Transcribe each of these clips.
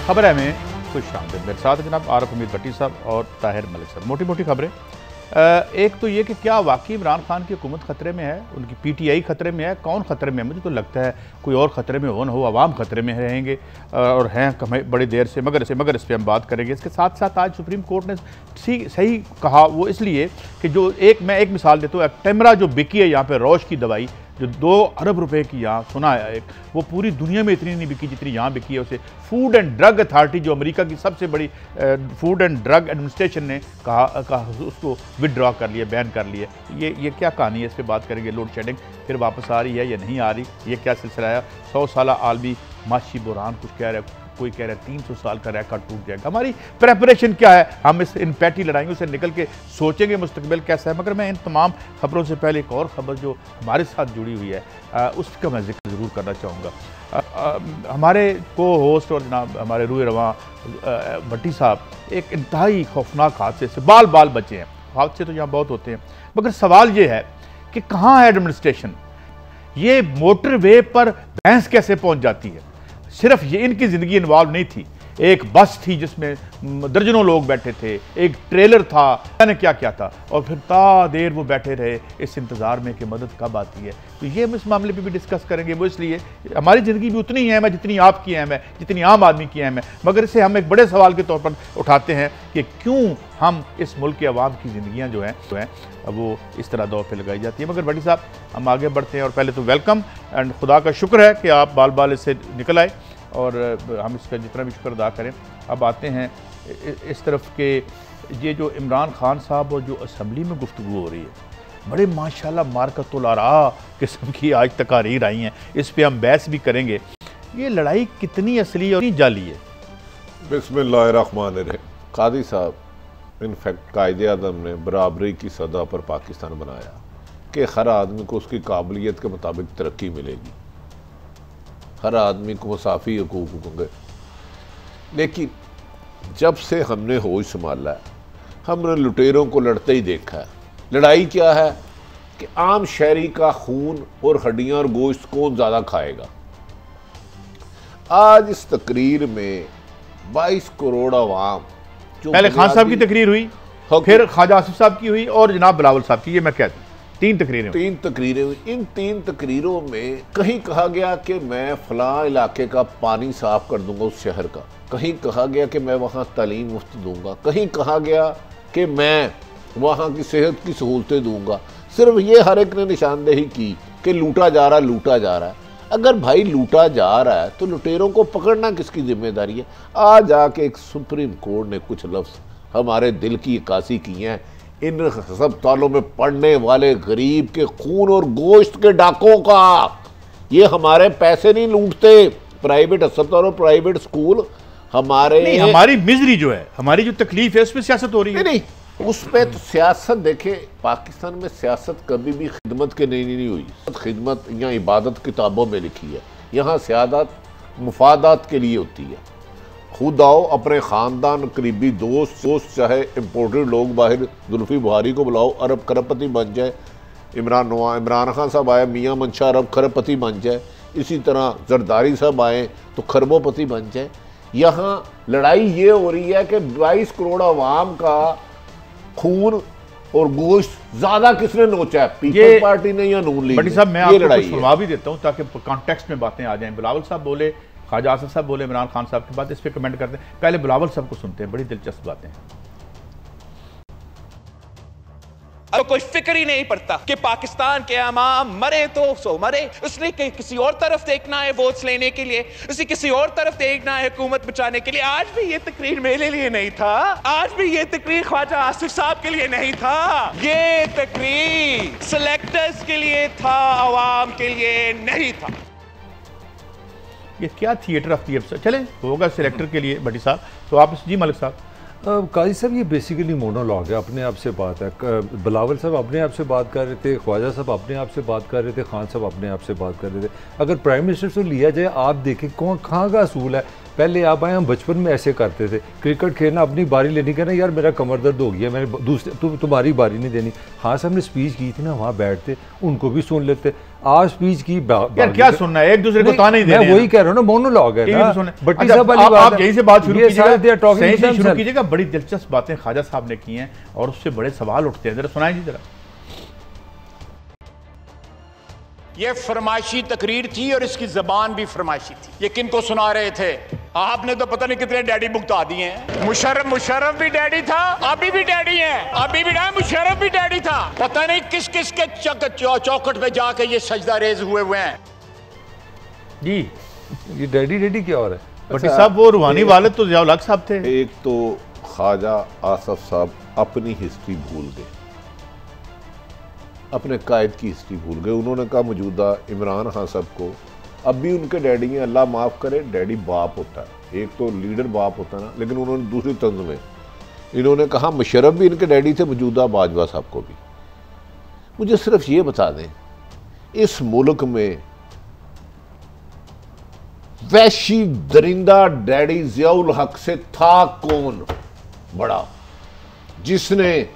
खबर है में खुश आमदीद। मेरे साथ जनाब आरफ हमीद भट्टी साहब और ताहिर मलिक साहब। मोटी मोटी खबरें, एक तो ये कि क्या वाकई इमरान खान की हुकूमत ख़तरे में है, उनकी पीटीआई ख़तरे में है, कौन ख़तरे में है? मुझे तो लगता है कोई और ख़तरे में हो न हो, अवाम ख़तरे में रहेंगे और हैं बड़ी देर से, मगर इस पर हम बात करेंगे। इसके साथ साथ आज सुप्रीम कोर्ट ने सही कहा, वो इसलिए कि जो मैं एक मिसाल देता हूँ, टेमरा जो बिकी है यहाँ पर, रौश की दवाई जो 2 अरब रुपए की, यहाँ सुना है एक, वो पूरी दुनिया में इतनी नहीं बिकी जितनी यहाँ बिकी है। उसे फूड एंड ड्रग अथॉरिटी, जो अमेरिका की सबसे बड़ी फूड एंड ड्रग एडमिनिस्ट्रेशन ने कहा उसको विदड्रॉ कर लिया, बैन कर लिया। ये क्या कहानी है? इस पर बात करेंगे। लोड शेडिंग फिर वापस आ रही है या नहीं आ रही, ये क्या सिलसिला है? 100 साल आलमी माशी बुरहान कुछ कह रहा है, कोई कह रहा है 300 साल का रिकॉर्ड टूट जाएगा। हमारी प्रेपरेशन क्या है? हम इन पैटी लड़ाइयों से निकल के सोचेंगे मुस्तकबिल कैसा है। मगर मैं इन तमाम खबरों से पहले एक और खबर जो हमारे साथ जुड़ी हुई है उसका मैं जिक्र ज़रूर करना चाहूँगा। हमारे को होस्ट और जनाब हमारे रूए रवां भट्टी साहब एक इंतहाई खौफनाक हादसे से बाल बचे हैं। हादसे तो यहाँ बहुत होते हैं, मगर सवाल ये है कि कहाँ है एडमिनिस्ट्रेशन? ये मोटरवे पर भैंस कैसे पहुँच जाती है? सिर्फ ये इनकी ज़िंदगी इन्वॉल्व नहीं थी, एक बस थी जिसमें दर्जनों लोग बैठे थे, एक ट्रेलर था, मैंने क्या क्या था, और फिर ता देर वो बैठे रहे इस इंतज़ार में कि मदद कब आती है। तो ये हम इस मामले पे भी डिस्कस करेंगे। वो इसलिए हमारी ज़िंदगी भी उतनी अहम है जितनी आपकी अहम है, जितनी आम आदमी की अहम है, मगर इसे हम एक बड़े सवाल के तौर पर उठाते हैं कि क्यों हम इस मुल्क के अवाम की ज़िंदगियाँ जो हैं वो इस तरह दौर पर लगाई जाती है। मगर भट्टी साहब, हम आगे बढ़ते हैं और पहले तो वेलकम एंड खुदा का शुक्र है कि आप बाल इससे निकल आए और हम इसका जितना भी शुक्र अदा करें। अब आते हैं इस तरफ के, ये जो इमरान खान साहब और जो असम्बली में गुफ्तगू हो रही है, बड़े माशाल्लाह मारकतुल आरा किस्म की आज तकारीर आई हैं, इस पे हम बहस भी करेंगे। ये लड़ाई कितनी असली और कितनी जाली है? बिस्मिल्लाहिर्रहमानिर्रहीम। कादी साहब, इनफैक्ट कायदे आज़म ने बराबरी की सतह पर पाकिस्तान बनाया कि हर आदमी को उसकी काबिलियत के मुताबिक तरक्की मिलेगी, हर आदमी को मुसाफी हकूक़ होंगे। लेकिन जब से हमने होश संभाला है, हमने लुटेरों को लड़ते ही देखा है। लड़ाई क्या है कि आम शहरी का खून और हड्डियां और गोश्त कौन ज़्यादा खाएगा। आज इस तकरीर में 22 करोड़ अवाम, पहले खान साहब की तकरीर हुई, फिर ख्वाजा आसिफ साहब की हुई और जनाब बिलावल साहब की, ये मैं कहता हूँ 3 तकरीरें हुई। इन 3 तकरीरों में कहीं कहा गया कि मैं फलां इलाके का पानी साफ कर दूंगा उस शहर का, कहीं कहा गया कि मैं वहाँ तालीम मुफ्त दूंगा, कहीं कहा गया कि मैं वहाँ की सेहत की सहूलतें दूंगा। सिर्फ ये हर एक ने निशानदेही की कि लूटा जा रहा है। अगर भाई लूटा जा रहा है तो लुटेरों को पकड़ना किसकी जिम्मेदारी है? आज आके एक सुप्रीम कोर्ट ने कुछ लफ्ज़ हमारे दिल की अक्कासी की हैं। इन अस्पतालों में पड़ने वाले गरीब के खून और गोश्त के डाकों का, ये हमारे पैसे नहीं लूटते। प्राइवेट अस्पताल और प्राइवेट स्कूल हमारी मिजरी जो है, हमारी जो तकलीफ है, उस पर सियासत हो रही है। नहीं, उस पर तो सियासत देखे, पाकिस्तान में सियासत कभी भी खिदमत के नहीं हुई। खिदमत या इबादत किताबों में लिखी है, यहाँ सियादत मुफादात के लिए होती है। खुद आओ, अपने ख़ानदान, करीबी दोस्त चाहे इम्पोर्टेड लोग बाहर, जुल्फी बुहारी को बुलाओ, अरब खरबपति बन जाए। इमरान खान साहब आए, मियाँ मंशा अरब खरबपति बन जाए। इसी तरह जरदारी साहब आए तो खरबोपति बन जाए। यहाँ लड़ाई ये हो रही है कि 22 करोड़ अवाम का खून और गोश्त ज़्यादा किसने नोचा है, पीपल्स पार्टी ने या नून लीग? साहब, मैं आपको कुछ फरमा भी देता हूँ ताकि कॉन्टेक्स्ट में बातें आ जाएं। बिलावल साहब बोले, ख्वाजा आसिफ साहब बोले इमरान खान साहब के बाद, इस पर कमेंट करते हैं। पहले बिलावल साहब को सुनते हैं, बड़ी दिलचस्प बातें हैं। अब कोई फिक्र ही नहीं पड़ता कि पाकिस्तान के अवाम मरे तो सो मरे, उसने किसी और तरफ देखना है वोट्स लेने के लिए, उसे किसी और तरफ देखना है हुकूमत बचाने के लिए। आज भी ये तकरीर मेरे लिए नहीं था, आज भी ये तकरीर ख्वाजा आसिफ साहब के लिए नहीं था, ये तकरीर सिलेक्टर्स के लिए था, अवाम के लिए नहीं था। ये क्या थिएटर ऑफ दी एब्सर्ड चले होगा सिलेक्टर के लिए भट्टी साहब, तो आप जी मलिक साहब। काजी साहब, ये बेसिकली मोनोलॉग है, अपने आप से बात है। बिलावल साहब अपने आप से बात कर रहे थे, ख्वाजा साहब अपने आप से बात कर रहे थे, खान साहब अपने आप से बात कर रहे थे। अगर प्राइम मिनिस्टर से लिया जाए, आप देखें कहाँ का असूल है पहले आप आए, हम बचपन में ऐसे करते थे, क्रिकेट खेलना, अपनी बारी लेनी, कहना यार मेरा कमर दर्द हो गया, मैंने दूसरे तुम्हारी बारी नहीं देनी। हाँ साहब ने स्पीच की थी ना, वहाँ बैठते उनको भी सुन लेते। आज स्पीच की यार क्या सुनना है, एक दूसरे को ताने ही देने हैं। मैं वही कह रहा हूँ ना, मोनोलॉग है ना। भट्टी साहब आप यहीं से बात शुरू कीजिएगा। बड़ी दिलचस्प बातें ख्वाजा साहब ने की हैं और उससे बड़े सवाल उठते हैं, जरा सुनाइए जरा। ये फरमाइशी तकरीर थी और इसकी जबान भी फरमाइशी थी। ये किनको सुना रहे थे? आपने तो पता नहीं कितने डैडी भुगता दिए हैं। मुशर्रफ भी डैडी था, अभी भी डैडी है, अभी भी ना, मुशर्रफ भी डैडी था। पता नहीं किस किस के चौखट पे जाके ये सजदा रेज हुए हैं जी। ये डैडी क्या हो रहा है? भट्टी साहब वो रूहानी वाले तो ज़िया उल हक साहब थे। एक तो ख्वाजा आसफ साहब अपनी हिस्ट्री भूल गए, अपने कायद की हिस्ट्री भूल गए। उन्होंने कहा मौजूदा इमरान खान साहब को अब भी उनके डैडी हैं, अल्लाह माफ़ करे, डैडी बाप होता है, एक तो लीडर बाप होता है ना, लेकिन उन्होंने दूसरी तंज में इन्होंने कहा मुशर्रफ भी इनके डैडी थे, मौजूदा बाजवा साहब को भी। मुझे सिर्फ ये बता दें, इस मुल्क में वैशी दरिंदा डैडी ज़िया उल हक से था कौन बड़ा, जिसने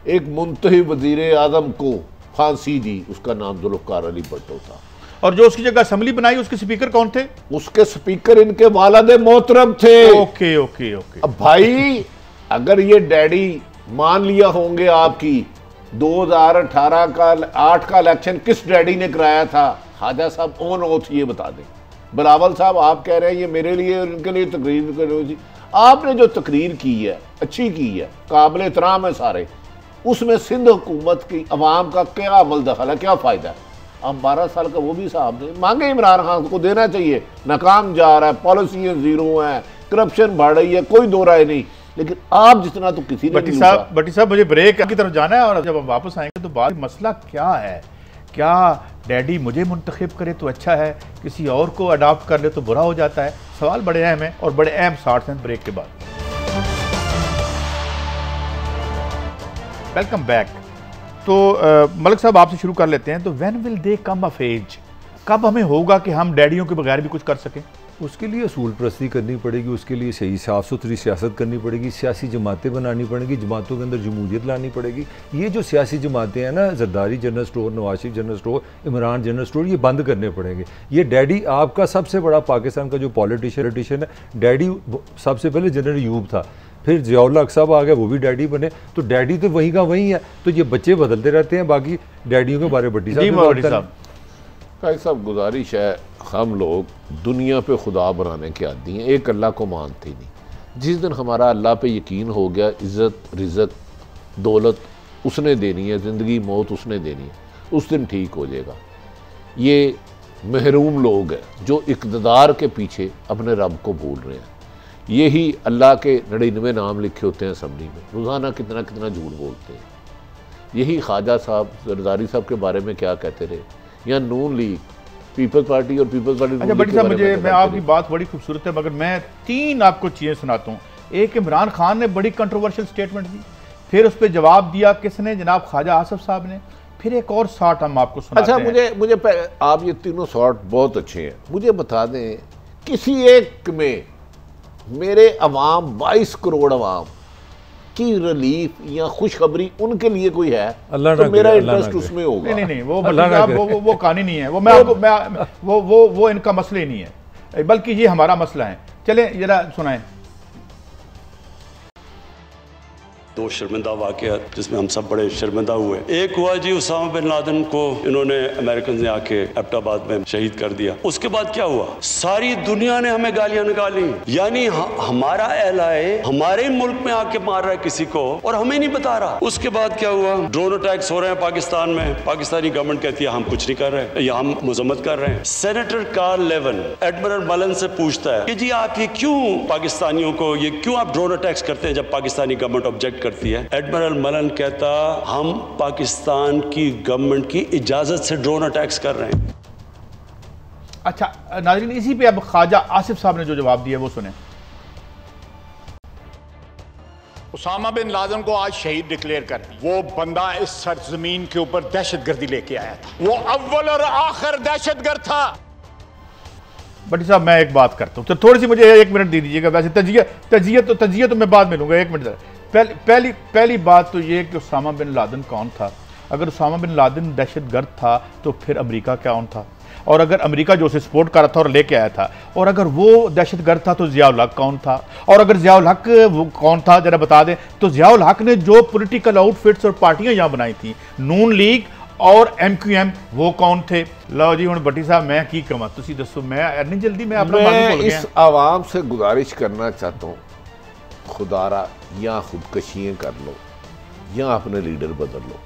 एक मुंतही वजीर आजम को फांसी दी? उसका नाम जुल्फ़िकार अली भुट्टो था। और जो उसकी जगह असेंबली बनाई उसके स्पीकर कौन थे? उसके स्पीकर इनके वालिद मोहतरम थे। Okay okay okay. अब भाई अगर ये डैडी मान लिया होंगे आपकी 2018 का 8 का इलेक्शन किस डैडी ने कराया था? ख्वाजा साहब ऑन ओथ ये बता दें। बिलावल साहब आप कह रहे हैं ये मेरे लिए और इनके लिए तकरीर करो जी। आपने जो तकरीर की है अच्छी की है, काबिल एहतराम है सारे, उसमें सिंध हुकूमत की अवाम का क्या अमल दखल है, क्या फ़ायदा है? अब 12 साल का वो भी साहब ने मांगे, इमरान खान को देना चाहिए, नाकाम जा रहा है, पॉलिसी ज़ीरो हैं, करप्शन बढ़ रही है, कोई दो राय नहीं, लेकिन आप जितना तो किसी ने भट्टी साहब मुझे ब्रेक की तरफ जाना है और जब हम वापस आएंगे तो बात मसला क्या है? क्या डैडी मुझे मुंतखब करे तो अच्छा है, किसी और को अडॉप्ट कर ले तो बुरा हो जाता है? सवाल बड़े अहम है और बड़े अहम शार्ट्स हैं ब्रेक के बाद। Welcome back. तो मलिक साहब आपसे शुरू कर लेते हैं। तो when will they come of age, कब हमें होगा कि हम डैडियों के बगैर भी कुछ कर सकें? उसके लिए असूल परस्ती करनी पड़ेगी, उसके लिए सही साफ़ सुथरी सियासत करनी पड़ेगी, सियासी जमातें बनानी पड़ेंगी, जमातों के अंदर जमहूरियत लानी पड़ेगी। ये जो सियासी जमातें हैं ना, Zardari general store, Nawaz Sharif general store, Imran general store, ये बंद करने पड़ेंगे। ये डैडी आपका सबसे बड़ा पाकिस्तान का जो पॉलिटिशियन है, डैडी सबसे पहले जनरल यूब था, फिर ज़िया उल हक साहब आ गए, वो भी डैडी बने, तो डैडी तो वहीं का वहीं है। तो ये बच्चे बदलते रहते हैं, बाकी डैडियों के बारे में भट्टी साहब गुजारिश है, हम लोग दुनिया पे खुदा बनाने के आदी हैं, एक अल्लाह को मानते ही नहीं। जिस दिन हमारा अल्लाह पे यकीन हो गया, इज़्ज़त रिज़्क़ दौलत उसने देनी है, ज़िंदगी मौत उसने देनी है, उस दिन ठीक हो जाएगा। ये महरूम लोग हैं जो इक़्तिदार के पीछे अपने रब को भूल रहे हैं। यही अल्लाह के 99 नाम लिखे होते हैं असम्बली में, रोज़ाना कितना कितना झूठ बोलते हैं। यही ख्वाजा साहब जरदारी साहब के बारे में क्या कहते रहे, या नून लीग, पीपल्स पार्टी और पीपल्स पार्टी। अच्छा भट्टी साहब, मैं आपकी बात बड़ी खूबसूरत है, मगर मैं 3 आपको चीज़ें सुनाता हूँ। एक, इमरान खान ने बड़ी कंट्रोवर्शियल स्टेटमेंट दी, फिर उस पर जवाब दिया किसने? जनाब ख्वाजा आसफ साहब ने। फिर एक और शॉट हम आपको सुनाते हैं। अच्छा मुझे आप ये तीनों शॉट बहुत अच्छे हैं, मुझे बता दें किसी एक में मेरे अवाम 22 करोड़ अवाम की रिलीफ या खुशखबरी उनके लिए कोई है तो मेरा इंटरेस्ट उसमें होगा। नहीं वो कहानी नहीं है, वो मैं आपको वो इनका मसला ही नहीं है, बल्कि ये हमारा मसला है। चले जरा सुनाएं। 2 शर्मिंदा वाक़यात जिसमें हम सब बड़े शर्मिंदा हुए। एक हुआ जी, उसामा बिन लादेन को इन्होंने अमेरिकन ने आके एबटाबाद में शहीद कर दिया। उसके बाद क्या हुआ? सारी दुनिया ने हमें गालियां निकाली, यानी हमारा एलाए हमारे मुल्क में आके मार रहा है किसी को और हमें नहीं बता रहा। उसके बाद क्या हुआ? ड्रोन अटैक्स हो रहे हैं पाकिस्तान में, पाकिस्तानी गवर्नमेंट कहती है हम कुछ नहीं कर रहे या हम मजम्मत कर रहे हैं। सेनेटर कार्ल लेवन एडमिरल मलन से पूछता है कि जी आप ये क्यों पाकिस्तानियों को, ये क्यों आप ड्रोन अटैक्स करते हैं जब पाकिस्तानी गवर्नमेंट ऑब्जेक्ट करती है? एडमिरल मलन कहता हम पाकिस्तान की गवर्नमेंट की इजाजत से ड्रोन अटैक्स कर रहे हैं। अच्छा नाज़रीन, इसी पे अब ख्वाजा आसिफ साहब ने जो जवाब दिया वो सुने। उसामा बिन लादेन को आज शहीद डिक्लेयर कर, वो बंदा इस सरजमीन के ऊपर दहशतगर्दी लेके आया था, वो अव्वल और आखिर दहशतगर्द था। भट्टी साहब मैं एक बात करता हूँ, तो थोड़ी सी मुझे 1 मिनट दे दीजिएगा। वैसे तजिया तो मैं बाद में लूँगा, 1 मिनट। पहली बात तो ये कि उसामा बिन लादेन कौन था। अगर उसामा बिन लादेन दहशतगर्द था तो फिर अमेरिका कौन था, और अगर अमेरिका जो उसे सपोर्ट कर रहा था और लेके आया था, और अगर वो दहशतगर्द था तो ज़ियाउल हक कौन था, और अगर ज़ियाउल हक वो कौन था जरा बता दें। तो ज़ियाउल हक ने जो पॉलिटिकल आउटफिट्स और पार्टियां यहाँ बनाई थी, नून लीग और MQM, वो कौन थे। लो जी हुण भट्टी साहब मैं की कमा, तुसी दसो। मैं नहीं जल्दी मैं अपना मैं इस आवाम से गुजारिश करना चाहता हूँ, खुदारा या खुदकशियाँ कर लो या अपने लीडर बदल लो।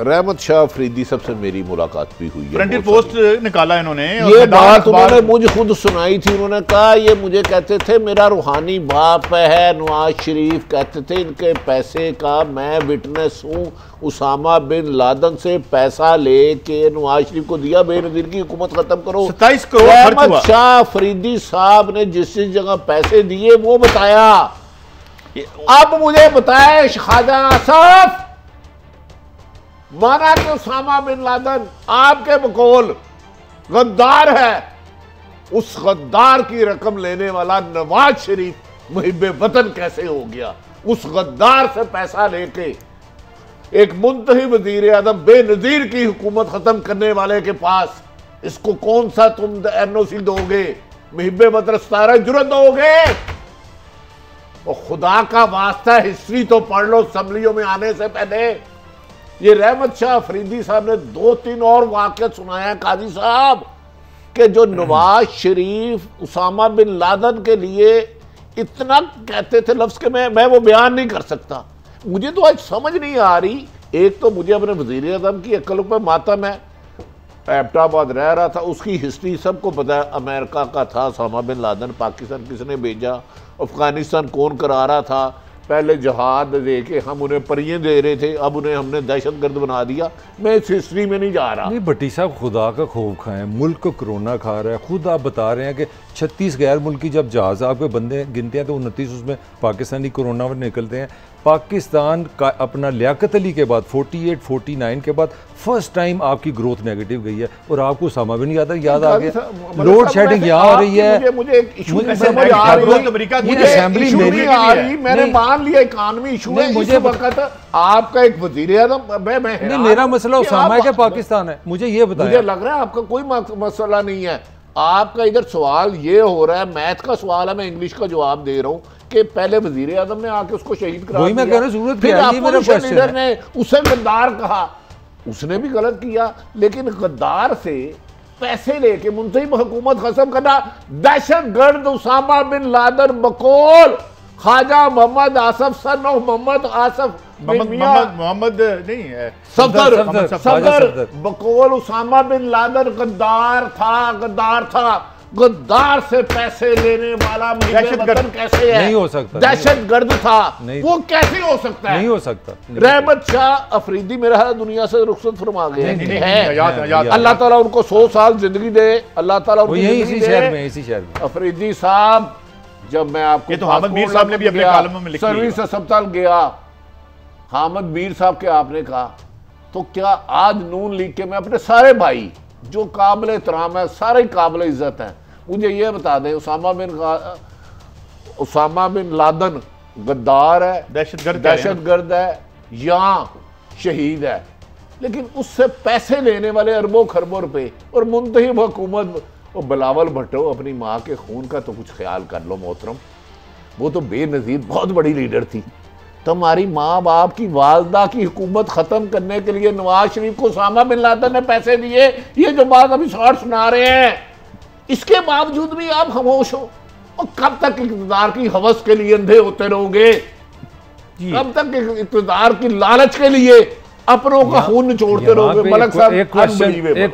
रहमत शाह अफरीदी सबसे मेरी मुलाकात भी हुई है, फ्रंटियर पोस्ट निकाला इन्होंने, ये बात उन्होंने मुझे खुद सुनाई थी। उन्होंने कहा ये मुझे कहते थे मेरा रूहानी बाप है नवाज शरीफ, कहते थे इनके पैसे का मैं विटनेस हूँ। उसामा बिन लादेन से पैसा लेके नवाज शरीफ को दिया, बेनजीर की हुकूमत खत्म करो। 27 करोड़ रहमत शाह अफरीदी साहब ने जिस जगह पैसे दिए वो बताया। अब मुझे बताया ख्वाजा आसफ, माना कि उसामा बिन लादेन आपके बकौल गद्दार है, उस गद्दार की रकम लेने वाला नवाज शरीफ मुहिब्बे वतन कैसे हो गया? उस गद्दार से पैसा लेके एक मुंतही वजीर आज़म बेनजीर की हुकूमत खत्म करने वाले के पास इसको कौन सा तुम NOC दोगे? मुहिब्बे वतन 17 जुर्रत दोगे? और खुदा का वास्ता हिस्ट्री तो पढ़ लो असेंबलियों में आने से पहले। ये रहमत शाह अफरीदी साहब ने 2-3 और वाक़या सुनाया काजी साहब कि जो नवाज शरीफ उसामा बिन लादेन के लिए इतना कहते थे लफ्ज़ के मैं वो बयान नहीं कर सकता। मुझे तो आज समझ नहीं आ रही। एक तो मुझे अपने वज़ीर आज़म की अक्ल पर मातम है, एबटाबाद रह रहा था, उसकी हिस्ट्री सबको पता है। अमेरिका का था उसामा बिन लादेन, पाकिस्तान किसने भेजा, अफगानिस्तान कौन करा रहा था, पहले जहाद दे के हम उन्हें परियां दे रहे थे, अब उन्हें हमने दहशतगर्द बना दिया। मैं इस हिस्ट्री में नहीं जा रहा। नहीं भट्टी साहब, खुदा का खौफ खाएं, मुल्क को कोरोना खा रहा है। खुद आप बता रहे हैं कि 36 गैर मुल्की जब जहाज़ आपके बंदे गिनते हैं तो 29 उसमें पाकिस्तानी कोरोना में निकलते हैं। पाकिस्तान का अपना लियाकत अली के बाद 48-49 के बाद फर्स्ट टाइम आपकी ग्रोथ नेगेटिव गई है, और आपको उसामा बिन लादेन याद आ गया। लोड शेडिंग यहाँ आ रही है। मुझे समझ आ रही, मैंने मान लिया इकानमी इशू है। मुझे वक्त आपका एक वजीर आज़म, मैं मेरा मसला उसामा है कि पाकिस्तान है, मुझे ये बताया। मुझे लग रहा है आपका कोई मसला नहीं है। आपका इधर सवाल ये हो रहा है, मैथ का सवाल है, मैं इंग्लिश का जवाब दे रहा हूँ कि पहले वजीर आज़म ने आके उसको शहीद करा दिया। मैं कह रहा हूं, जरूरत फिर क्या है? ये मेरा क्वेश्चन लीडर ने उसे गद्दार कहा, उसने भी गलत किया, लेकिन गद्दार से पैसे लेके मुंतहिब हुकूमत खत्म करना, दहशतगर्द उसामा बिन लादेन बकौल ख्वाजा मोहम्मद आसफ सन ऑफ मोहम्मद आसफ मोहम्मद नहीं है, सफदर बकौल उसामा बिन लादेन गद्दार था। गद्दार से पैसे लेने वाला वतन कैसे है? नहीं हो सकता। दहशतगर्द था, वो कैसे हो सकता है? नहीं हो सकता। रहमत शाह अफरीदी मेरा है दुनिया से रुखसत फरमा गए हैं। अल्लाह ताला उनको 100 साल जिंदगी दे। अल्लाह ताला उनको इसी शहर में अफरीदी साहब, जब मैं आपको ये तो हामिद मीर साहब ने भी अपने कालमों में लिखा, सर्विस अस्पताल गया, हामिद मीर साहब के आपने कहा, तो क्या आज नून लीग के मैं अपने सारे भाई जो काबिल एहतराम है, सारे काबिल इज्जत हैं, मुझे ये बता दें उसामा बिन लादेन गद्दार है, दहशतगर्द है या शहीद है? लेकिन उससे पैसे लेने वाले अरबों खरबों रुपए और मुंतहिब हुकूमत, और बिलावल भुट्टो, अपनी माँ के खून का तो कुछ ख्याल कर लो मोहतरम। वो तो बेनज़ीर बहुत बड़ी लीडर थी। तुम्हारी माँ बाप की वालदा की हुकूमत ख़त्म करने के लिए नवाज शरीफ को उसामा बिन लादेन ने पैसे दिए। ये जो बात अभी शॉर्ट सुना रहे हैं, इसके बावजूद भी आप खामोश हो। और कब तक इक़्तिदार की हवस के लिए अंधे होते रहोगे? कब तक इक़्तिदार की लालच के लिए अपनों का खून निचोड़ते रहोगे? मलक साहब, एक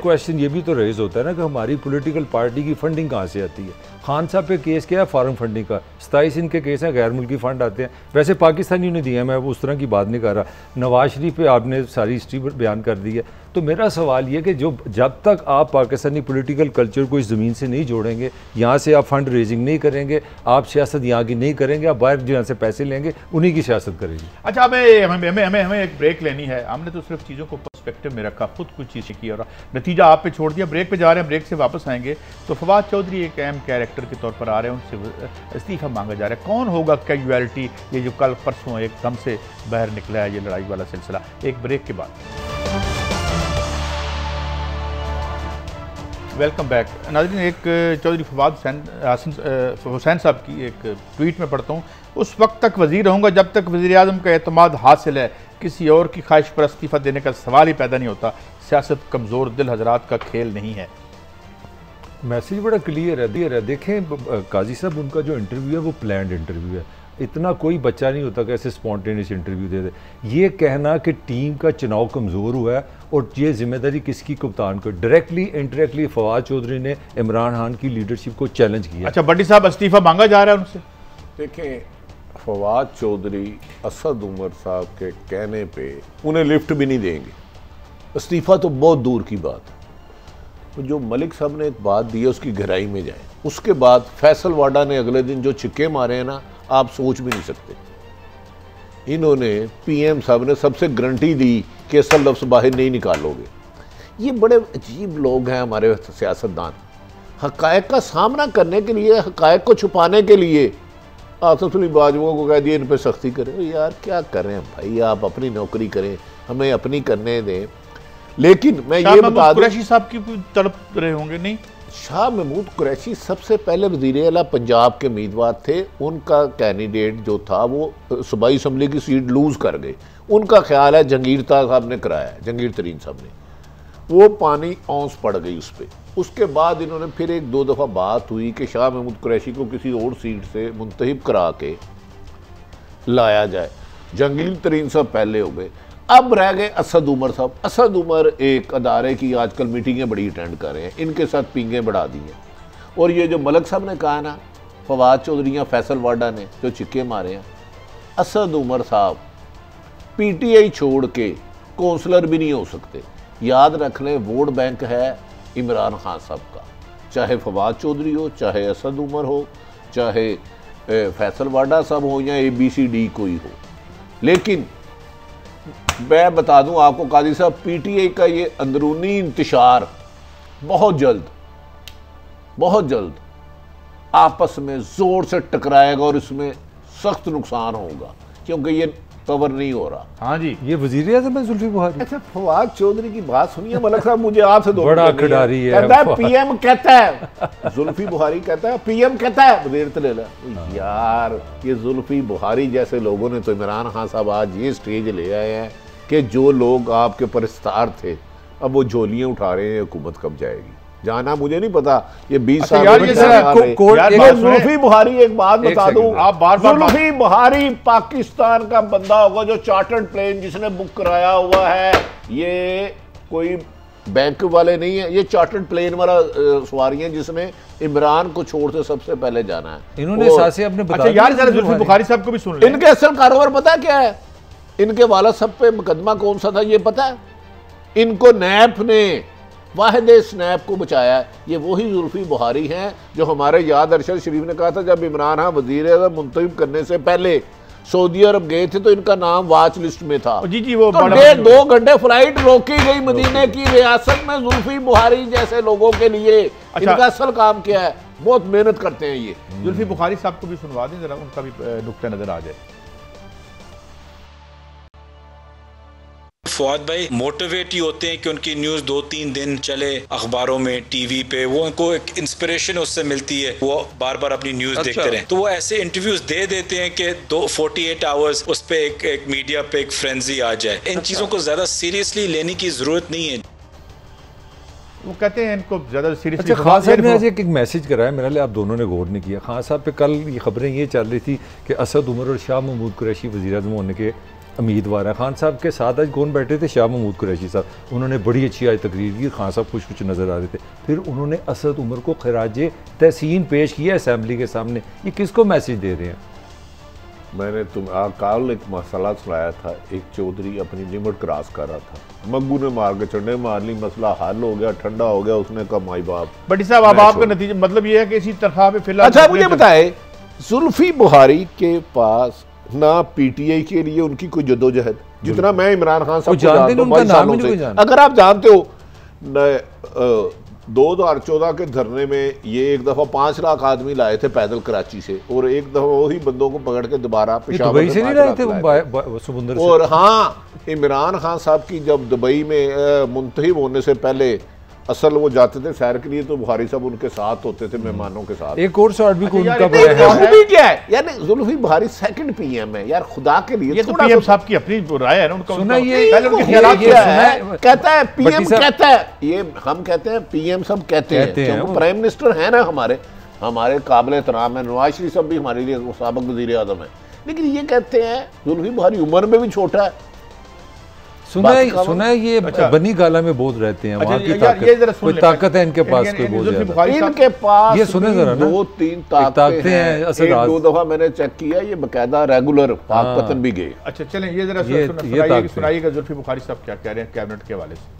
क्वेश्चन ये भी तो रेज होता है ना कि हमारी पॉलिटिकल पार्टी की फंडिंग कहाँ से आती है? खान साहब पे केस क्या है? फॉरेन फंडिंग का 27 इनके केस हैं, गैर मुल्की फंड आते हैं। वैसे पाकिस्तानियों ने दिया, मैं उस तरह की बात नहीं कर रहा। नवाज शरीफ पे आपने सारी हिस्ट्री बयान कर दी है। तो मेरा सवाल ये कि जो जब तक आप पाकिस्तानी पॉलिटिकल कल्चर को इस ज़मीन से नहीं जोड़ेंगे, यहाँ से आप फंड रेजिंग नहीं करेंगे, आप सियासत यहाँ की नहीं करेंगे, आप बाहर जो यहाँ से पैसे लेंगे उन्हीं की सियासत करेंगे। अच्छा, हमें एक ब्रेक लेनी है। हमने तो सिर्फ चीज़ों को पर्सपेक्टिव में रखा, खुद कुछ चीज़ें की और नतीजा आप पे छोड़ दिया। ब्रेक पे जा रहे हैं, ब्रेक से वापस आएंगे तो फवाद चौधरी एक अहम कैरेक्टर के तौर पर आ रहे हैं, उनसे इस्तीफा मांगा जा रहा है। कौन होगा कैजुअलिटी, ये जो कल परसों एकदम से बाहर निकला है ये लड़ाई वाला सिलसिला। एक ब्रेक के बाद वेलकम बैक। नाज़रीन, एक चौधरी फवाद हुसैन साहब की एक ट्वीट में पढ़ता हूँ, उस वक्त तक वज़ीर रहूँगा जब तक वज़ीर-ए-आज़म का एतमाद हासिल है, किसी और की ख्वाहिश पर इस्तीफ़ा देने का सवाल ही पैदा नहीं होता। सियासत कमज़ोर दिल हजरात का खेल नहीं है। मैसेज बड़ा क्लियर है। देखें काजी साहब, उनका जो इंटरव्यू है वो प्लान्ड इंटरव्यू है। इतना कोई बच्चा नहीं होता कि ऐसे स्पॉन्टेनियस इंटरव्यू दे दे। ये कहना कि टीम का चुनाव कमज़ोर हुआ है और ये जिम्मेदारी किसकी, कप्तान को। डायरेक्टली इनडायरेक्टली फवाद चौधरी ने इमरान खान की लीडरशिप को चैलेंज किया। अच्छा, बड्डी साहब इस्तीफा मांगा जा रहा है उनसे? देखें, फवाद चौधरी असद उमर साहब के कहने पे उन्हें लिफ्ट भी नहीं देंगे। इस्तीफा तो बहुत दूर की बात है। तो जो मलिक साहब ने एक बात दी है उसकी गहराई में जाए। उसके बाद फैसल वाडा ने अगले दिन जो छिक्के मारे हैं ना, आप सोच भी नहीं सकते। इन्होंने पीएम साहब ने सबसे गारंटी दी कि असल लफ्ज़ बाहर नहीं निकालोगे। ये बड़े अजीब लोग हैं हमारे सियासतदान। हक़ायक़ का सामना करने के लिए, हक़ायक़ को छुपाने के लिए आसफ अली बाजुओं को कह दिए इन पर सख्ती करें। यार क्या कर रहे हैं भाई, आप अपनी नौकरी करें, हमें अपनी करने दें। लेकिन मैं ये बता दूं, कुरैशी साहब की तड़प रहे होंगे नहीं? शाह महमूद कुरैशी सबसे पहले वज़ीर आला पंजाब के उम्मीदवार थे। उनका कैंडिडेट जो था वो सूबाई असम्बली की सीट लूज़ कर गए। उनका ख्याल है जहांगीर साहब ने कराया, जहांगीर तरीन साहब ने। वो पानी औंस पड़ गई उस पर। उसके बाद इन्होंने फिर एक दो दफ़ा बात हुई कि शाह महमूद कुरैशी को किसी और सीट से मुंतखब करा के लाया जाए। जहांगीर तरीन साहब पहले हो गए। अब रह गए असद उमर साहब। असद उमर एक अदारे की आजकल मीटिंगें बड़ी अटेंड कर रहे हैं, इनके साथ पिंगें बढ़ा दी हैं। और ये जो मलिक साहब ने कहा ना, फवाद चौधरी या फैसल वाडा ने जो छिक्के मारे हैं, असद उमर साहब पीटीआई छोड़ के कौंसलर भी नहीं हो सकते। याद रख लें, वोट बैंक है इमरान खान साहब का, चाहे फवाद चौधरी हो, चाहे असद उमर हो, चाहे फैसल वाडा साहब हो या ABCD कोई हो। लेकिन मैं बता दूं आपको काजी साहब, पीटीआई का ये अंदरूनी इंतशार बहुत जल्द आपस में जोर से टकराएगा और इसमें सख्त नुकसान होगा, क्योंकि ये कवर नहीं हो रहा। हाँ जी, ये वज़ीर-ए-आज़म है जुल्फी बुखारी। अच्छा, फवाद चौधरी की बात सुनिए मलिक साहब, मुझे आपसे दो बड़ा खिलाड़ी है। कहता है पीएम कहता है, जुल्फी बुखारी कहता है पीएम कहता है वज़ीर ले ला। यार ये जुल्फी बुखारी जैसे लोगों ने तो इमरान खान साहब आज ये स्टेज ले आए हैं कि जो लोग आपके परस्तार थे अब वो झोलियां उठा रहे हैं, हुकूमत कब जाएगी। जाना मुझे नहीं पता, ये 20 साल जुल्फी बुखारी, एक बात बता दूं, आप बार-बार जुल्फी बुखारी पाकिस्तान का बंदा होगा जो चार्टर्ड प्लेन जिसने बुक कराया हुआ है, ये कोई बैंक वाले नहीं है, ये चार्टर्ड प्लेन वाला सवारी है जिसने इमरान को छोड़ते सबसे पहले जाना है। इन्होंने सासे अपने बता अच्छा यार, जरा जुल्फी बुखारी साहब को भी सुन लें। इनके असल कारोबार पता क्या है? इनके वाला सब पे मुकदमा कौन सा था ये पता है? इनको नैप ने, वाहिद स्नैप को बचाया। ये वही जुल्फी बुखारी हैं जो हमारे याद अरशद शरीफ ने कहा था जब इमरान खान वज़ीर-ए-आज़म मुंतखब करने से पहले सऊदी अरब गए थे तो इनका नाम वॉच लिस्ट में था। जी जी, वो तो 2 घंटे फ्लाइट रोकी गई मदीने की रियासत में जुल्फी बुखारी जैसे लोगों के लिए। अच्छा, इनका असल काम क्या है? बहुत मेहनत करते हैं ये। जुल्फी बुखारी साहब को भी सुनवा दें जरा, उनका भी नुक्ता नजर आ जाए। फवाद भाई मोटिवेट ही होते हैं कि उनकी न्यूज़ 2-3 दिन चले अखबारों में, टीवी पे, वो उनको एक इंस्पिरेशन उससे मिलती है, वो बार बार अपनी न्यूज़ देखते रहें। तो वो ऐसे इंटरव्यूज दे देते हैं कि 48 आवर्स उस पे एक मीडिया पे एक फ्रेंजी आ जाए। इन चीज़ों को ज़्यादा सीरियसली लेने की ज़रूरत नहीं है। वो कहते हैं इनको ज़्यादा सीरियसली। अच्छा, खान साहब ने आज एक मैसेज कराया, मेरे लिए आप दोनों ने गौर नहीं किया। खान साहब पे कल ये खबरें ये चल रही थी कि असद उमर और शाह महमूद कुरैशी वज़ीर-ए-आज़म होने के उम्मीदवार हैं। खान साहब के साथ आज कौन बैठे थे? शाह महमूद कुरैशी साहब। उन्होंने बड़ी अच्छी आज तकरीर की, खान साहब कुछ कुछ नज़र आ रहे थे। फिर उन्होंने असद उमर को खराज तहसीन पेश किया असम्बली के सामने। ये किसको मैसेज दे रहे हैं? मैंने कल एक मसला सुनाया था, एक चौधरी अपनी लिमिट क्रॉस कर रहा था, मग्गू ने मार के चंडे मार ली, मसला हल हो गया, ठंडा हो गया, उसने कहा माई बाप। बट साहब अब आपका नतीजा मतलब ये है कि इसी तरह पे फिलहाल। अच्छा मुझे बताए, जुल्फी बुखारी के पास ना पीटीआई के लिए उनकी कोई जद्दोजहद, जितना मैं इमरान खान साहब को जानता हूं 22 सालों से, अगर आप जानते हो 2014 के धरने में ये एक दफा 5 लाख आदमी लाए थे पैदल कराची से, और एक दफा वही बंदों को पकड़ के दोबारा पेशावर से नहीं लाए थे समुंदर से। और हाँ, इमरान खान साहब की जब दुबई में मुंतहिब होने से पहले असल वो जाते थे सैर के लिए, तो बुखारी साहब उनके साथ होते थे, मेहमानों के साथ। एक और शॉट भी क्या है यानी जुल्फी बुखारी सेकंड पीएम है यार, खुदा के लिए। ये तो पीएम साहब की अपनी राय है ना, उनका सुना ये पहले उनके ख्यालात क्या है, कहता है पीएम कहता है, ये हम कहते हैं पीएम सब कहते हैं, प्राइम मिनिस्टर है ना हमारे काबिल एहतराम है, नवाज शरीफ साहब भी हमारे लिए साबिक वज़ीर आज़म है, लेकिन ये कहते हैं जुल्फी बुखारी उम्र में भी छोटा है। सुना है ये बनी गाला में बहुत रहते हैं, वहाँ की ताकत है इनके पास, कोई बहुत इनके पास ये सुने जरा ना, 2-3 ताकतें हैं। 1-2 दफा मैंने चेक किया, ये बकायदा रेगुलर पाकपतन भी गए। अच्छा चलें, ये जरा सुनाइएगा जुल्फी बुखारी साहब क्या कह रहे हैं कैबिनेट के हवाले से।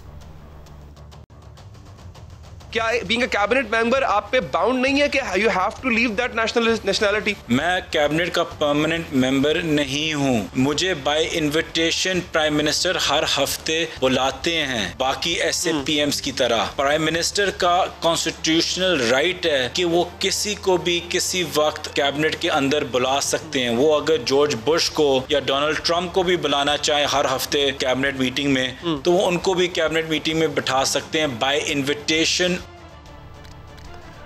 क्या बीइंग अ कैबिनेट मेंबर आप पे बाउंड नहीं है कि you have to leave that nationality? मैं कैबिनेट का परमानेंट मेंबर नहीं हूँ, मुझे बाय इनविटेशन प्राइम मिनिस्टर हर हफ्ते बुलाते हैं, बाकी ऐसे पीएम्स की तरह। प्राइम मिनिस्टर का कॉन्स्टिट्यूशनल राइट है कि वो किसी को भी किसी वक्त कैबिनेट के अंदर बुला सकते हैं। वो अगर जॉर्ज बुश को या डोनाल्ड ट्रंप को भी बुलाना चाहे हर हफ्ते कैबिनेट मीटिंग में, तो वो उनको भी कैबिनेट मीटिंग में बिठा सकते हैं बाय इन्विटेशन।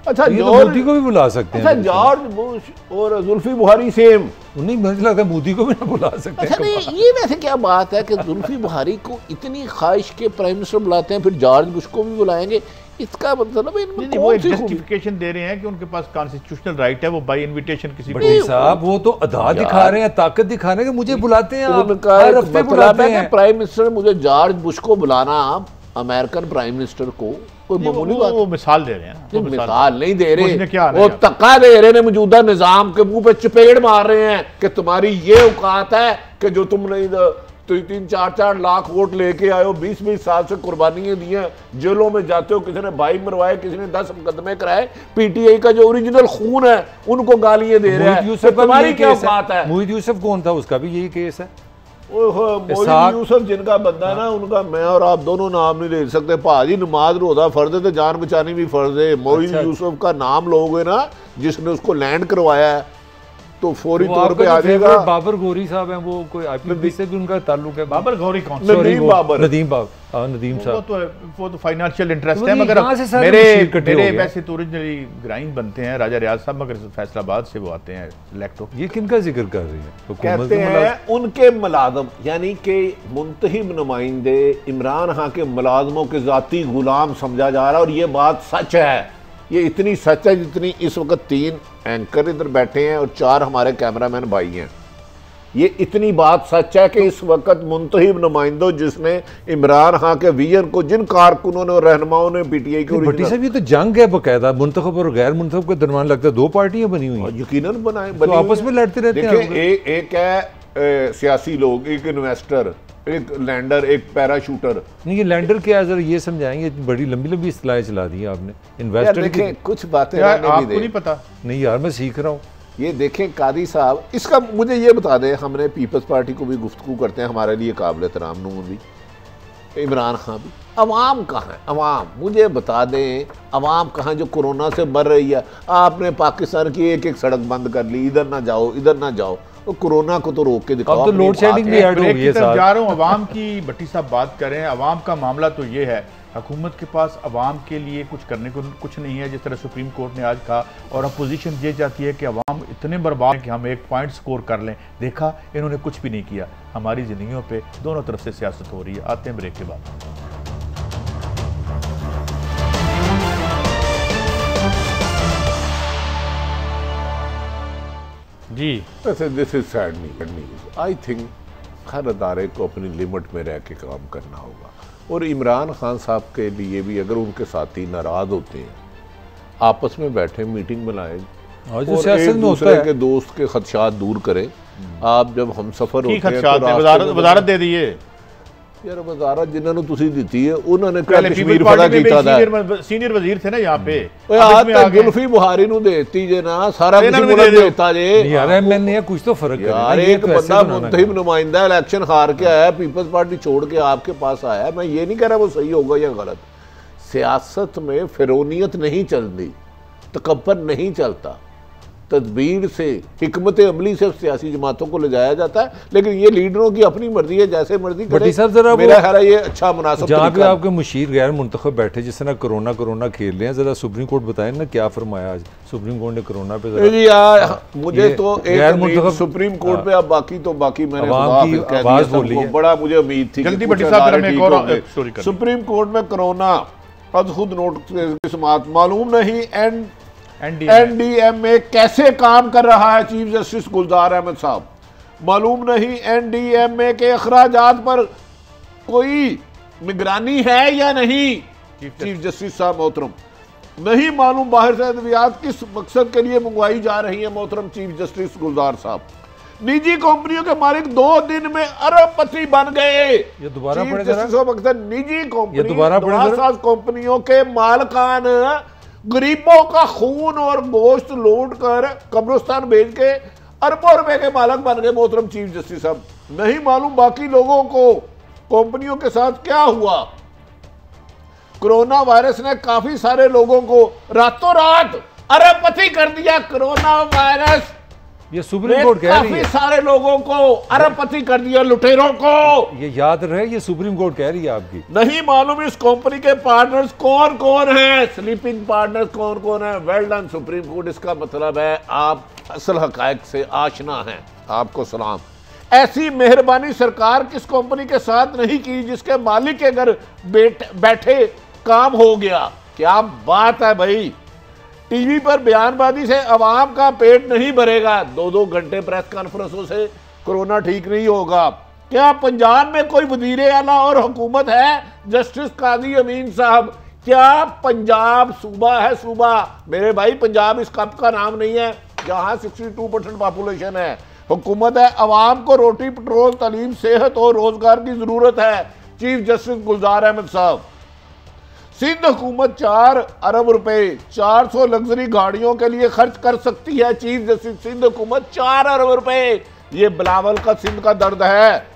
अच्छा, मोदी को भी बुला सकते हैं। अच्छा, जॉर्ज बुश और जुल्फी बुखारी सेम नहीं, मुझे लगता है मोदी को भी ना बुला सकते हैं। अच्छा, ये वैसे क्या बात है कि जुल्फी बुखारी को इतनी ख्वाहिश के प्राइम मिनिस्टर बुलाते हैं, फिर जॉर्ज बुश को भी बुलाएंगे, इसका मतलब इनमें वो एक जस्टिफिकेशन दे रहे हैं कि उनके पास कॉन्स्टिट्यूशनल राइट है, वो बाय इनविटेशन किसी को। साहब वो तो अदा दिखा रहे हैं, ताकत दिखा रहे हैं कि मुझे बुलाते हैं, उनका मतलब है कि प्राइम मिनिस्टर मुझे जॉर्ज बुश को बुलाना, अमेरिकन प्राइम मिनिस्टर को कोई मामूली बात। वो मिसाल दे रहे हैं ना, मिसाल नहीं दे रहे, वो तक्का दे रहे हैं मौजूदा निजाम के मुंह पे चपेड़ मार रहे हैं कि तुम्हारी ये औकात है कि जो तुम नहीं 3-4 लाख वोट लेके आए हो, 20-20 साल से कुर्बानियां दी हैं, जेलों में जाते हो, किसी ने भाई मरवाए, किसी ने 10 मुकदमे कराए, पीटीआई का जो ओरिजिनल खून है उनको गालियां दे रहे हैं। तुम्हारी क्या औकात है? मोहित यूसुफ कौन था, उसका भी यही केस है। मोहित यूसुफ जिनका बंदा है ना, उनका मैं और आप दोनों नाम नहीं ले सकते। भाजी नमाज रोजा फर्ज है तो जान बचानी भी फर्ज है। मोहित यूसुफ का नाम लोगे ना, जिसने उसको लैंड करवाया है, तो फौरी तौर पे आ जाएगा। बाबर गौरी साहब हैं, वो कोई आईपीपी से भी उनका ताल्लुक है। बाबर गौरी कौन? नदीम बाबर, नदीम साहब, वो तो फाइनेंशियल इंटरेस्ट है, मगर मेरे वैसे तो ओरिजिनली ग्राइंड बनते हैं राजा रियाज साहब, मगर फैसलाबाद से वो आते हैं सिलेक्ट हो। ये किनका जिक्र कर रही है? कहते हैं उनके मुलाजम, यानी कि मुंतहिब नुमाइंदे इमरान खान के मुलाजमों के जाती गुलाम समझा जा रहा है, और ये बात सच है। ये इतनी सच है जितनी इस वक्त 3 एंकर इधर बैठे हैं और 4 हमारे कैमरामैन भाई हैं। ये इतनी बात सच है कि इस वक्त मुंतहिब नुमाइंदों जिसने इमरान खान के विजन को, जिन कारकुनों ने और रहनुमाओं ने पीटीआई को, भट्टी साहब ये तो जंग है बकायदा, मुंतखब और गैर मुंतखब के दरमियान लगता है 2 पार्टियां बनी हुई हैं। यकीनन बनाए, तो आपस में लड़ते रहते हैं। एक है सियासी लोग, एक इन्वेस्टर, एक लैंडर, एक पैराशूटर। नहीं, ये लैंडर क्या है, जरा ये समझाएंगे, बड़ी लंबी लंबी इस्तिलाहें चला दी आपने। इन्वेस्टर देखें, कुछ बातें आपको नहीं पता। नहीं यार, मैं सीख रहा हूँ। ये देखें कादी साहब, इसका मुझे ये बता दें, हमने पीपल्स पार्टी को भी गुफ्तगू करते हैं, हमारे लिए काबिल एहतराम नून भी, इमरान खान भी। अवाम कहाँ है? अवाम मुझे बता दें, अवाम कहाँ जो कोरोना से मर रही है? आपने पाकिस्तान की एक सड़क बंद कर ली, इधर ना जाओ, इधर ना जाओ, तो कोरोना को तो रोक के दिखाओ। अब तो लोड शेडिंग भी ऐड हो गई है। जा रहा हूँ अवाम की, भट्टी साहब बात करें, अवाम का मामला तो ये है, हुकूमत के पास अवाम के लिए कुछ करने को कुछ नहीं है, जिस तरह सुप्रीम कोर्ट ने आज कहा, और अपोजिशन ये चाहती है कि अवाम इतने बर्बाद हैं कि हम 1 पॉइंट स्कोर कर लें। देखा, इन्होंने कुछ भी नहीं किया। हमारी ज़िंदगियों पे दोनों तरफ से सियासत हो रही है। आते हैं ब्रेक के बाद। जी, वैसे this is sad news. I think हर अदारे को अपनी लिमिट में रह के काम करना होगा, और इमरान खान साहब के लिए भी, अगर उनके साथी नाराज होते हैं, आपस में बैठे मीटिंग बनाए और एक दूसरे के दोस्त के खदशात दूर करें। आप जब हम सफ़र होते हैं तो वजारत दे दिए, यार वजारत जिन्होंने तुसी दी है उन्होंने पहले कश्मीर पीपल्स फड़ा पार्टी में कीता सीनियर वजीर थे ना यहाँ पे। जुल्फी बुहारी नु देती जे ना सारा कुछ मुल्क देता जे यार एमएनए कुछ तो फर्क है यार। एक बंदा मुंतहिब नुमाइंदा इलेक्शन हार के आया, पीपल्स पार्टी छोड़ के आपके पास आया। मैं ये नहीं कह रहा वो सही होगा या गलत, सियासत में फिरौनियत नहीं चलती, तकब्बर नहीं चलता, तदबीर से हिकमत अमली से सियासी जमातों को ले जाया जाता है। लेकिन ये लीडरों की अपनी मर्जी है, जैसे मर्जी करे। मेरा ख्याल है ये अच्छा मुनासिब जहाँ पे आपके मुशीर गैर मुंतखब बैठे, जिस तरह कोरोना खेल रहे हैं, जरा सुप्रीम कोर्ट बताएं ना क्या फरमाया आज सुप्रीम कोर्ट ने कोरोना पे। जी यार मुझे तो एक सुप्रीम कोर्ट पे, अब बाकी मैंने आवाज बोली है, बड़ा मुझे उम्मीद थी जल्दी बटी साहब सुप्रीम कोर्ट में कोरोना खुद नोट मालूम नहीं एनडीएमए कैसे काम कर रहा है। चीफ जस्टिस गुलजार अहमद साहब, मालूम नहीं एनडीएमए के अखराजात पर कोई निगरानी है या नहीं। चीफ जस्टिस साहब मोहतरम, नहीं मालूम बाहर से अद्वियात किस मकसद के लिए मंगवाई जा रही है। मोहतरम चीफ जस्टिस गुलजार साहब, निजी कंपनियों के मालिक 2 दिन में अरबपति बन गए। ये दोबारा पढ़े जरा। निजी कंपनियों के मालकान गरीबों का खून और गोश्त लूट कर कब्रिस्तान भेज के अरबों रुपए के मालक बन गए। मोहतरम चीफ जस्टिस साहब, नहीं मालूम बाकी लोगों को कंपनियों के साथ क्या हुआ। कोरोना वायरस ने काफी सारे लोगों को रातों रात अरबपति कर दिया। कोरोना वायरस ये सुप्रीम कोर्ट कह रही है, काफी सारे लोगों को अरबपति कर दिया, लुटेरों को। ये याद रहे, ये सुप्रीम कोर्ट कह रही है आपकी। नहीं मालूम इस कंपनी के पार्टनर्स कौन कौन हैं, स्लीपिंग पार्टनर्स कौन कौन है। वेल डन सुप्रीम कोर्ट, इसका मतलब है आप असल हकायक से आशना हैं, आपको सलाम। ऐसी मेहरबानी सरकार किस कंपनी के साथ नहीं की जिसके मालिक के घर बैठे काम हो गया। क्या बात है भाई, टीवी पर बयानबाजी से अवाम का पेट नहीं भरेगा। 2-2 घंटे प्रेस कॉन्फ्रेंसों से कोरोना ठीक नहीं होगा। क्या पंजाब में कोई वजीर आला और हुकूमत है? जस्टिस काजी अमीन साहब, क्या पंजाब सूबा है? सूबा मेरे भाई, पंजाब इस कप का नाम नहीं है जहां 62% पॉपुलेशन है। हुकूमत है, अवाम को रोटी, पेट्रोल, तालीम, सेहत और रोजगार की जरूरत है। चीफ जस्टिस गुलजार अहमद साहब, सिंध हुकूमत 4 अरब रुपए 400 लग्जरी गाड़ियों के लिए खर्च कर सकती है। चीफ जस्टिस, सिंध हुकूमत 4 अरब रुपए, ये बिलावल का सिंध का दर्द है।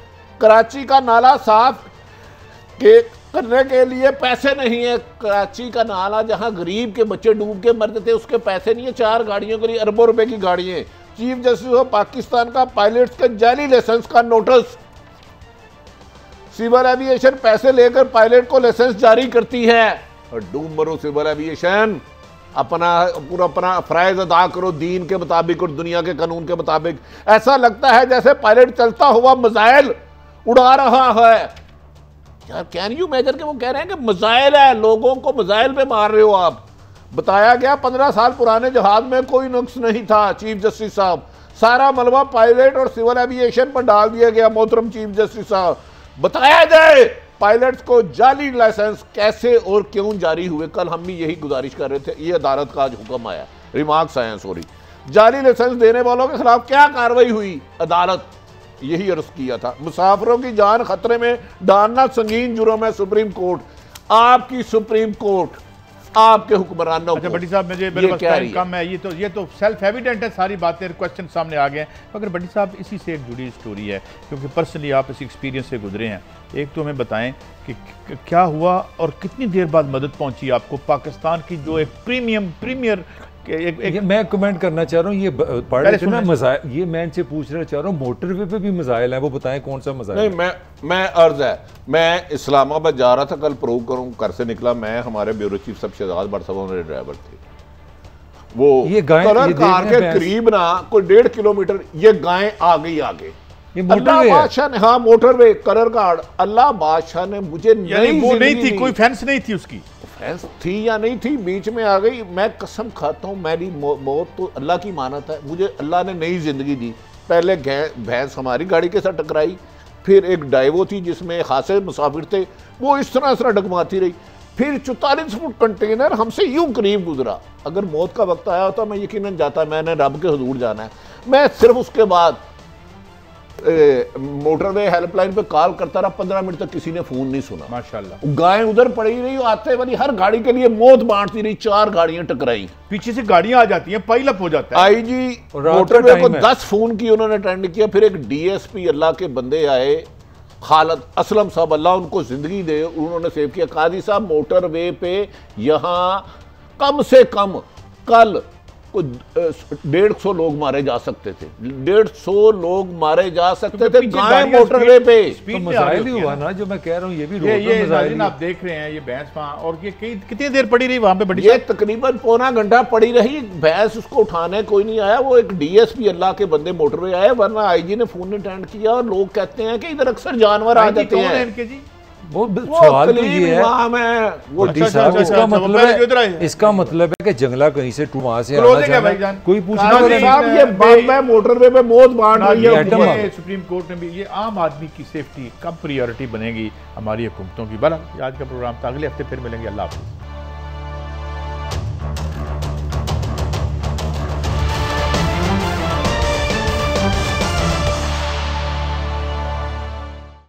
कराची का नाला साफ करने के लिए पैसे नहीं है। कराची का नाला जहां गरीब के बच्चे डूब के मरते थे, उसके पैसे नहीं है। 4 गाड़ियों के लिए अरबों रुपए की गाड़ियां। चीफ जस्टिस पाकिस्तान का पायलट्स के जाली लाइसेंस का नोटिस। सिविल एविएशन पैसे लेकर पायलट को लाइसेंस जारी करती है। और डूब मरो सिविल एविएशन, अपना फराइज अदा करो दीन के मुताबिक और दुनिया के कानून के मुताबिक। ऐसा लगता है जैसे पायलट चलता हुआ मिसाइल उड़ा रहा है। यार कैन यू इमेजिन कि वो कह रहे हैं कि मिसाइल है, लोगों को मिसाइल पे मार रहे हो आप। बताया गया 15 साल पुराने जहाज में कोई नुक्स नहीं था। चीफ जस्टिस साहब, सारा मलबा पायलट और सिविल एविएशन पर डाल दिया गया। मोहतरम चीफ जस्टिस साहब, बताया जाए पायलट्स को जाली लाइसेंस कैसे और क्यों जारी हुए। कल हम भी यही गुजारिश कर रहे थे, ये अदालत का आज हुक्म आया, रिमार्क्स आए हैं, सॉरी। जाली लाइसेंस देने वालों के खिलाफ क्या कार्रवाई हुई, अदालत यही अर्ज किया था। मुसाफिरों की जान खतरे में डालना संगीन जुर्म है। सुप्रीम कोर्ट, आपकी सुप्रीम कोर्ट आपके हुक्मरानों अच्छा भट्टी साहब, मुझे मेरे पास टाइम कम है। ये तो सेल्फ एविडेंट है, सारी बातें क्वेश्चन सामने आ गए हैं। मगर भट्टी साहब, इसी से एक जुड़ी स्टोरी है, क्योंकि पर्सनली आप इस एक्सपीरियंस से गुजरे हैं। एक तो हमें बताएं कि क्या हुआ और कितनी देर बाद मदद पहुंची आपको। पाकिस्तान की जो एक प्रीमियर मैं कमेंट करना चाह रहा हूँ, ये पढ़ ना मज़ाइल, ये मैं इनसे पूछना चाह रहा हूँ, मोटरवे पे भी मज़ाइल है, वो बताएं कौन सा मज़ाइल। नहीं, मैं अर्ज है, मैं इस्लामाबाद जा रहा था कल, प्रूव करूँ, घर से निकला मैं, हमारे ब्यूरो चीफ साहब शहजाद भट्ट साहब मेरे ड्राइवर थे। वो ये कलर कार के करीब ना कोई 1.5 किलोमीटर ये गायें आ गई आगे। अल्लाह बादशाह ने, हाँ मोटरवे कलर कार्ड, अल्लाह बादशाह ने मुझे नहीं थी, कोई फेंस नहीं थी, उसकी फेंस थी या नहीं थी, बीच में आ गई। मैं कसम खाता हूँ, मेरी मौत तो अल्लाह की मानत है, मुझे अल्लाह ने नई जिंदगी दी। पहले भैंस हमारी गाड़ी के साथ टकराई, फिर एक डाइवो थी जिसमें खासे मुसाफिर थे, वो इस तरह डगमाती रही, फिर 44 फुट कंटेनर हमसे यूं करीब गुजरा। अगर मौत का वक्त आया होता मैं यकीनन जाता, मैंने रब के हुजूर जाना है। मैं सिर्फ उसके बाद मोटरवे हेल्पलाइन पे कॉल करता रहा, 15 मिनट तक किसी ने फोन नहीं सुना। माशाल्लाह। गाय उधर पड़ी रही, आते वाली हर गाड़ी के लिए मौत बांटती रही, 4 गाड़ियां टकराई, पीछे से गाड़ियां आ जाती हैं, पाइलअप हो जाता है। आईजी मोटरवे को 10 फोन की उन्होंने अटेंड किया, फिर एक डीएसपी अल्लाह के बंदे आए, खालिद असलम साहब, अल्लाह उनको जिंदगी दे, उन्होंने सेव किया। काजी साहब मोटरवे पे यहां कम से कम कल 150 लोग मारे जा सकते थे, 150 लोग मारे जा सकते थे गाय मोटरवे पे। तो मसाइल ही हुआ ना, जो मैं कह रहा हूँ, ये भी ये आप देख रहे हैं ये भैंस वहां, और ये कितनी देर पड़ी रही वहां पे? बड़ी ये तकरीबन पौना घंटा पड़ी रही भैंस, उसको उठाने कोई नहीं आया। वो एक डीएसपी अल्लाह के बंदे मोटरवे आए, वरना आईजी ने फोन अटेंड किया। और लोग कहते हैं कि इधर अक्सर जानवर आ जाते हैं। इनके जी वो सवाल तो ये है, वो इसका मतलब है कि जंगला कहीं से वहां से आना चाहिए, कोई पूछना साहब ये बॉम्बे मोटरवे पे मौत बांट रही है। सुप्रीम कोर्ट ने भी ये आम आदमी की सेफ्टी कब प्रायोरिटी बनेगी हमारी हुकूमतों की। बहरहाल आज का प्रोग्राम था, अगले हफ्ते फिर मिलेंगे। अल्लाह हाफ़िज़।